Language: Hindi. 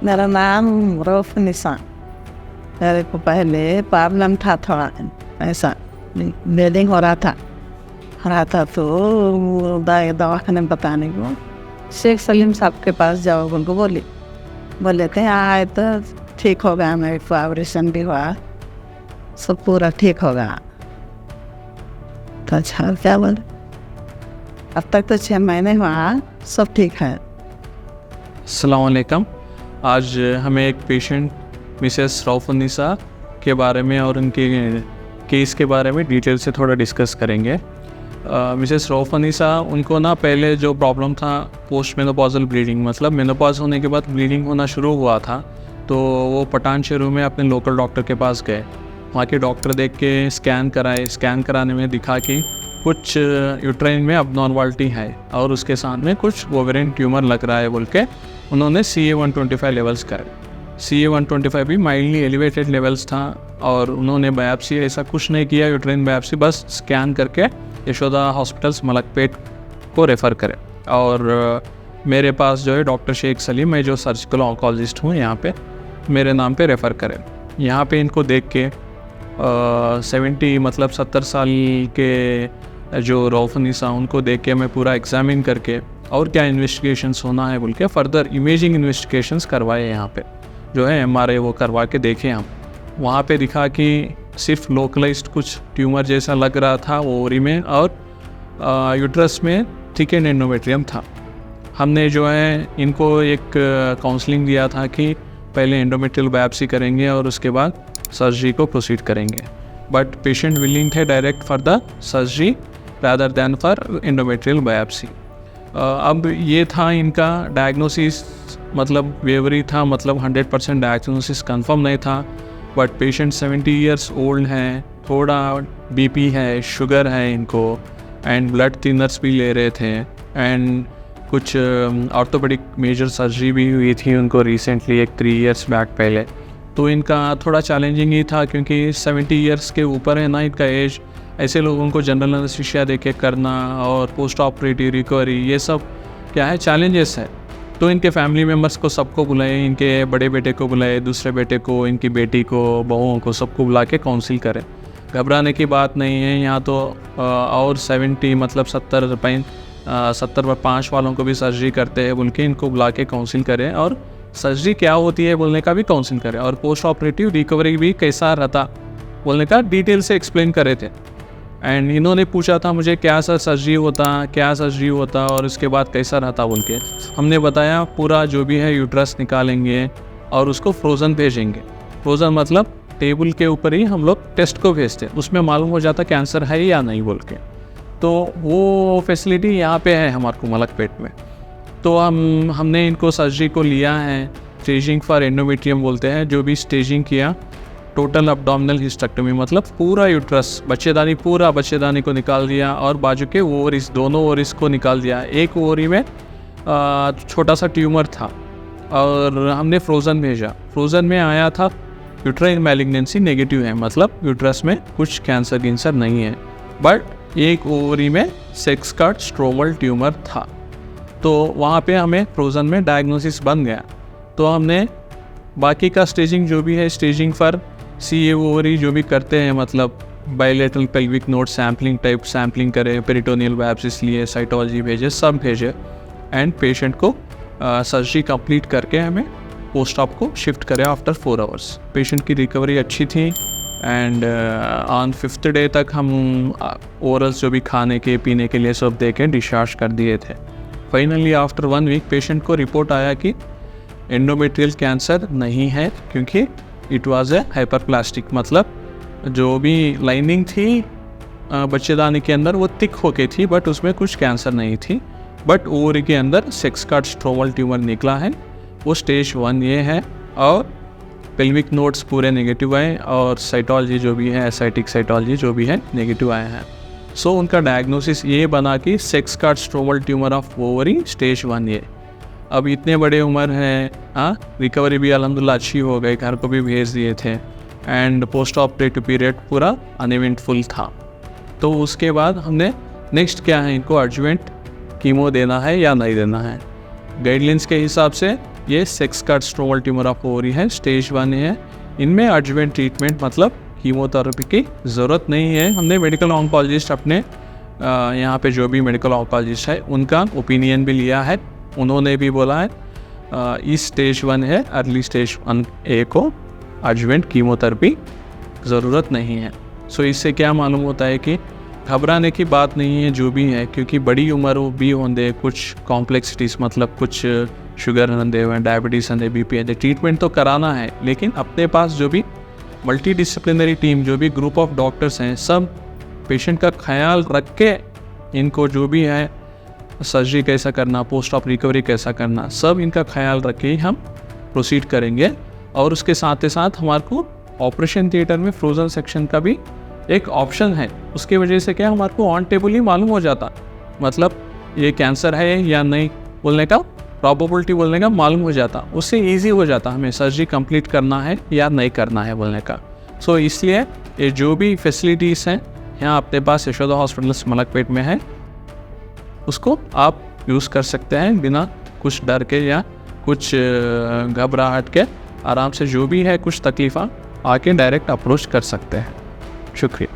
मेरा नाम रऊफ निसा। मेरे को पहले प्रॉब्लम था थोड़ा ऐसा, ब्लीडिंग हो रहा था तो दवाखाने में बताने को शेख सलीम साहब के पास जाओ उनको बोले थे आए तो ठीक होगा, मेरे को ऑपरेशन भी हुआ, सब पूरा ठीक होगा। तो अच्छा क्या बोले, अब तक तो 6 महीने हुआ, सब ठीक है। अस्सलाम वालेकुम। आज हमें एक पेशेंट मिसेस रऊफुन्निसा के बारे में और उनके केस के बारे में डिटेल से थोड़ा डिस्कस करेंगे। मिसेस रऊफुन्निसा, उनको ना पहले जो प्रॉब्लम था पोस्ट मेनोपॉजल ब्लीडिंग, मतलब मेनोपॉज होने के बाद ब्लीडिंग होना शुरू हुआ था। तो वो पठान शहरों में अपने लोकल डॉक्टर के पास गए। वहाँ के डॉक्टर देख के स्कैन कराए। स्कैन कराने में दिखा कि कुछ यूट्राइन में अबनॉर्मलिटी है और उसके साथ में कुछ ओवेरियन ट्यूमर लग रहा है बोल के उन्होंने CA-125 लेवल्स करे। CA-125 भी माइल्डली एलिवेटेड लेवल्स था और उन्होंने बायोप्सी ऐसा कुछ नहीं किया, यूट्राइन बायोप्सी बस स्कैन करके यशोदा हॉस्पिटल्स मलकपेट को रेफ़र करे। और मेरे पास जो है डॉक्टर शेख सलीम, मैं जो सर्जिकल ऑन्कोलॉजिस्ट हूँ यहाँ पे, मेरे नाम पे रेफ़र करें। यहाँ पे इनको देख के 70 साल के जो रऊफुन्निसा, उनको देख के मैं पूरा एग्जामिन करके और क्या इन्वेस्टिगेशंस होना है बोल के फर्दर इमेजिंग इन्वेस्टिगेशंस करवाए। यहाँ पे जो है MRI वो करवा के देखे हम। वहाँ पे दिखा कि सिर्फ लोकलाइज्ड कुछ ट्यूमर जैसा लग रहा था ओवरी में और यूट्रस में थिकेंड एंडोमेट्रियम था। हमने जो है इनको एक काउंसलिंग दिया था कि पहले एंडोमेट्रियल बायोप्सी करेंगे और उसके बाद सर्जरी को प्रोसीड करेंगे, बट पेशेंट विलिंग थे direct for the surgery rather than for endometrial biopsy. अब ये था इनका डायग्नोसिस, मतलब वेवरी था, मतलब 100% डायग्नोसिस कंफर्म नहीं था। बट पेशेंट 70 ईयर्स ओल्ड हैं, थोड़ा BP है, शुगर है इनको, एंड ब्लड थिनर्स भी ले रहे थे, एंड कुछ ऑर्थोपेडिक मेजर सर्जरी भी हुई थी उनको रिसेंटली, एक 3 इयर्स बैक पहले। तो इनका थोड़ा चैलेंजिंग ही था क्योंकि 70 इयर्स के ऊपर है ना इनका एज। ऐसे लोगों को जनरल एनेस्थीसिया देके करना और पोस्ट ऑपरेटिव रिकवरी, ये सब क्या है, चैलेंजेस है। तो इनके फैमिली मेम्बर्स को सबको बुलाए, इनके बड़े बेटे को बुलाए, दूसरे बेटे को, इनकी बेटी को, बहुओं को, सबको बुला के काउंसिल करें। घबराने की बात नहीं है यहाँ तो। और 70 मतलब 70/5 वालों को भी सर्जरी करते हैं बोल के इनको बुला के काउंसिल करें, और सर्जरी क्या होती है बोलने का भी काउंसिल करें, और पोस्ट ऑपरेटिव रिकवरी भी कैसा रहता बोलने का डिटेल से एक्सप्लेन करे थे। एंड इन्होंने पूछा था मुझे क्या सर्जरी होता और उसके बाद कैसा रहता बोल के। हमने बताया पूरा जो भी है यूट्रस निकालेंगे और उसको फ्रोज़न भेजेंगे। फ्रोज़न मतलब टेबल के ऊपर ही हम लोग टेस्ट को भेजते, उसमें मालूम हो जाता कैंसर है या नहीं बोल के। तो वो फैसिलिटी यहाँ पे है हमारे को मलकपेट में। तो हमने इनको सर्जरी को लिया है, स्टेजिंग फॉर एंडोमेट्रियम बोलते हैं, जो भी स्टेजिंग किया। टोटल अब्डोमिनल हिस्टेक्टोमी मतलब पूरा यूट्रस, पूरा बच्चेदानी को निकाल दिया और बाजू के ओवरीज, दोनों ओवरीज को निकाल दिया। एक ओवरी में छोटा सा ट्यूमर था और हमने फ्रोज़न भेजा। फ्रोज़न में आया था यूट्राइन मैलिग्नेंसी नेगेटिव है, मतलब यूट्रस में कुछ कैंसर नहीं है, बट एक ओवरी में सेक्स कार्ड स्ट्रोमल ट्यूमर था। तो वहाँ पे हमें फ्रोज़न में डायग्नोसिस बन गया। तो हमने बाकी का स्टेजिंग जो भी है, स्टेजिंग फॉर CA ओवरी जो भी करते हैं, मतलब bilateral pelvic node sampling type sampling करे, पेरिटोनियल बायोप्सिस लिए, साइटोलॉजी भेजे, सब भेजे, एंड पेशेंट को सर्जरी कंप्लीट करके हमें पोस्ट ऑप को शिफ्ट करे आफ्टर 4 आवर्स। पेशेंट की रिकवरी अच्छी थी एंड ऑन 5th डे तक हम ओरल्स जो भी खाने के पीने के लिए सब दे के डिस्चार्ज कर दिए थे। फाइनली आफ्टर 1 वीक पेशेंट को रिपोर्ट आया कि एंडोमेट्रियल कैंसर नहीं है, क्योंकि इट वाज ए हाइपरप्लास्टिक, मतलब जो भी लाइनिंग थी बच्चेदानी के अंदर वो थिक होके थी, बट उसमें कुछ कैंसर नहीं थी। बट ओवरी के अंदर सेक्स कार्ड स्ट्रोमल ट्यूमर निकला है, वो स्टेज 1 ये है, और पेल्विक नोड्स पूरे नेगेटिव आए, और साइटोलॉजी जो भी है, एसाइटिक साइटोलॉजी जो भी है, नेगेटिव आए हैं। सो उनका डायग्नोसिस ये बना कि sex card stromal tumour of ovary stage 1 ये। अब इतने बड़े उम्र हैं, रिकवरी भी अल्हम्दुलिल्लाह अच्छी हो गई, घर को भी भेज दिए थे, एंड पोस्ट ऑपरेटिव पीरियड पूरा अनइवेंटफुल था। तो उसके बाद हमने नेक्स्ट क्या है, इनको अर्जेंट कीमो देना है या नहीं देना है। गाइडलाइंस के हिसाब से ये sex carcinoma tumour of ovary है, स्टेज 1 है। इनमें एडजुवेंट ट्रीटमेंट मतलब कीमोथेरेपी की ज़रूरत नहीं है। हमने मेडिकल ऑन्कोलॉजिस्ट अपने यहाँ पे जो भी मेडिकल ऑन्कोलॉजिस्ट है उनका ओपिनियन भी लिया है। उन्होंने भी बोला है इस स्टेज 1 है, अर्ली स्टेज 1A को एडजुवेंट कीमोथेरेपी ज़रूरत नहीं है। सो इससे क्या मालूम होता है कि घबराने की बात नहीं है जो भी है, क्योंकि बड़ी उम्र भी होंगे, कुछ कॉम्प्लेक्सिटीज़ मतलब कुछ शुगर हंदे हुए, डायबिटीज़ हंदे, BP हंदे, ट्रीटमेंट तो कराना है, लेकिन अपने पास जो भी मल्टी डिसिप्लिनरी टीम, जो भी ग्रुप ऑफ डॉक्टर्स हैं, सब पेशेंट का ख्याल रख के इनको जो भी है सर्जरी कैसा करना, पोस्ट ऑप रिकवरी कैसा करना, सब इनका ख्याल रख के ही हम प्रोसीड करेंगे। और उसके साथ ही साथ हमारे को ऑपरेशन थिएटर में फ्रोज़न सेक्शन का भी एक ऑप्शन है। उसकी वजह से क्या हमारे को ऑन टेबल ही मालूम हो जाता, मतलब ये कैंसर है या नहीं बोलने का प्रॉबेबिलिटी बोलने का मालूम हो जाता। उससे ईजी हो जाता हमें सर्जरी कंप्लीट करना है या नहीं करना है बोलने का। सो इसलिए ये जो भी फैसिलिटीज़ हैं यहाँ अपने पास यशोदा हॉस्पिटल मलकपेट में है, उसको आप यूज़ कर सकते हैं बिना कुछ डर के या कुछ घबराहट के। आराम से जो भी है कुछ तकलीफ़ा आके डायरेक्ट अप्रोच कर सकते हैं। शुक्रिया।